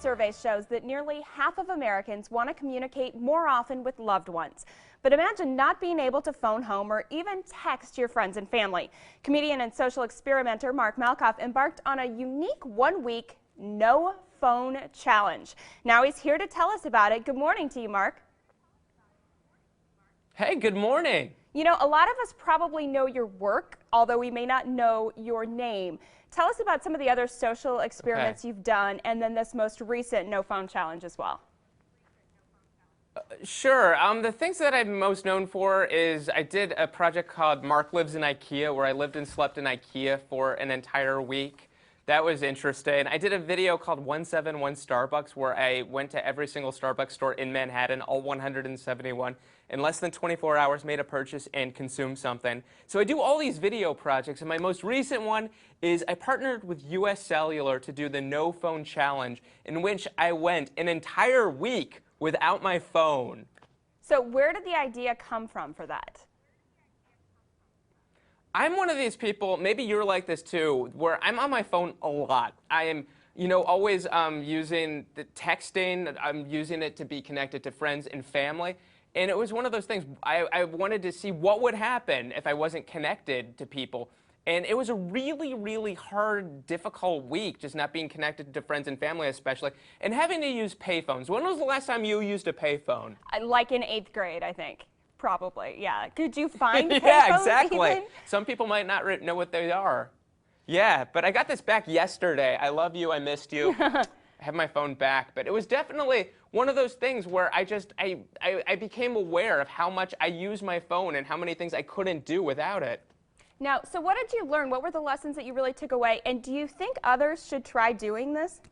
recent survey shows that nearly half of Americans want to communicate more often with loved ones. But imagine not being able to phone home or even text your friends and family. Comedian and social experimenter Mark Malkoff embarked on a unique one-week no phone challenge. Now he's here to tell us about it. Good morning to you, Mark. Hey, good morning. You know, a lot of us probably know your work, although we may not know your name. Tell us about some of the other social experiments you've done, and then this most recent no phone challenge as well. Sure. The things that I'm most known for is I did a project called Mark Lives in IKEA, where I lived and slept in IKEA for an entire week. That was interesting. I did a video called 171 Starbucks, where I went to every single Starbucks store in Manhattan, all 171, in less than 24 hours, made a purchase and consumed something. So I do all these video projects, and my most recent one is I partnered with US Cellular to do the No Phone Challenge, in which I went an entire week without my phone. So where did the idea come from for that? I'm one of these people, maybe you're like this too, where I'm on my phone a lot. I am, always using the texting. I'm using it to be connected to friends and family. And it was one of those things, I wanted to see what would happen if I wasn't connected to people. And it was a really, really hard, difficult week, just not being connected to friends and family especially, and having to use payphones. When was the last time you used a payphone? Like in 8th grade, I think. Probably, yeah. Could you find payphones? Yeah, exactly. Even? Some people might not know what they are. Yeah, but I got this back yesterday. I love you. I missed you. I have my phone back. But it was definitely one of those things where I became aware of how much I use my phone and how many things I couldn't do without it. Now, so what did you learn? What were the lessons that you really took away? And do you think others should try doing this?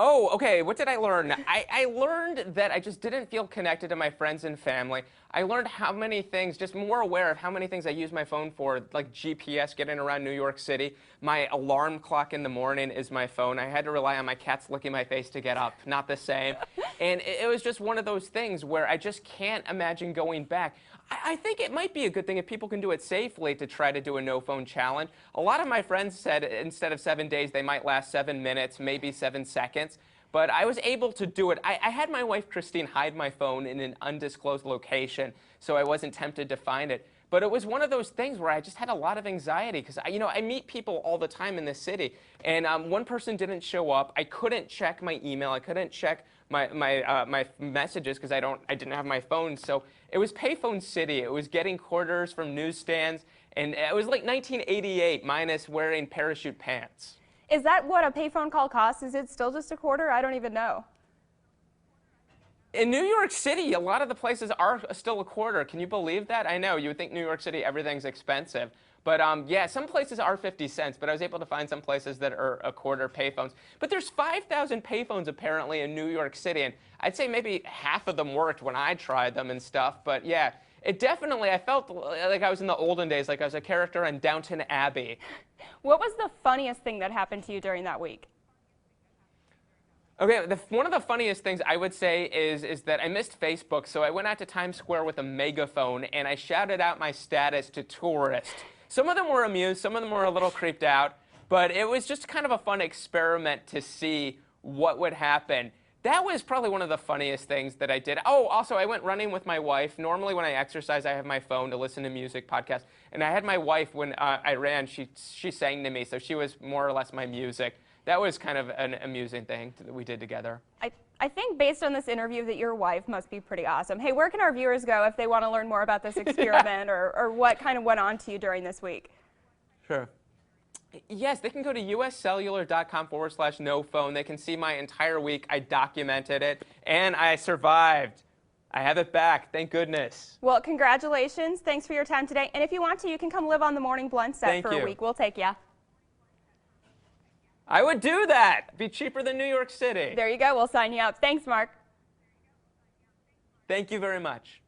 Oh, okay. What did I learn? I learned that I just didn't feel connected to my friends and family. I learned how many things, just more aware of how many things I use my phone for, like GPS, getting around New York City. My alarm clock in the morning is my phone. I had to rely on my cats licking my face to get up. Not the same. And it was just one of those things where I just can't imagine going back. I think it might be a good thing if people can do it safely to try to do a no-phone challenge. A lot of my friends said instead of 7 days, they might last 7 minutes, maybe 7 seconds. But I was able to do it. I had my wife, Christine, hide my phone in an undisclosed location, so I wasn't tempted to find it. But it was one of those things where I just had a lot of anxiety because, I meet people all the time in this city. And one person didn't show up. I couldn't check my email. I couldn't check my messages because I didn't have my phone. So it was payphone city. It was getting quarters from newsstands. And it was like 1988 minus wearing parachute pants. Is that what a payphone call costs? Is it still just a quarter? I don't even know. In New York City, a lot of the places are still a quarter. Can you believe that? I know, you would think New York City, everything's expensive. But yeah, some places are 50 cents, but I was able to find some places that are a quarter payphones. But there's 5,000 payphones apparently in New York City, and I'd say maybe half of them worked when I tried them and stuff. But yeah, it definitely, I felt like I was in the olden days, like I was a character on Downton Abbey. What was the funniest thing that happened to you during that week? Okay, one of the funniest things I would say is that I missed Facebook, so I went out to Times Square with a megaphone and I shouted out my status to tourists. Some of them were amused, some of them were a little creeped out, but it was just kind of a fun experiment to see what would happen. That was probably one of the funniest things that I did. Oh, also, I went running with my wife. Normally when I exercise, I have my phone to listen to music, podcasts, and I had my wife when I ran. She sang to me, so she was more or less my music. That was kind of an amusing thing that we did together. I think based on this interview that your wife must be pretty awesome. Hey, where can our viewers go if they want to learn more about this experiment or what kind of went on to you during this week? Sure. Yes, they can go to uscellular.com/no phone. They can see my entire week. I documented it, and I survived. I have it back, thank goodness. Well, congratulations. Thanks for your time today. And if you want to, you can come live on the Morning Blunt set for a week. We'll take you. I would do that. It'd be cheaper than New York City. There you go. We'll sign you up. Thanks, Mark. Thank you very much.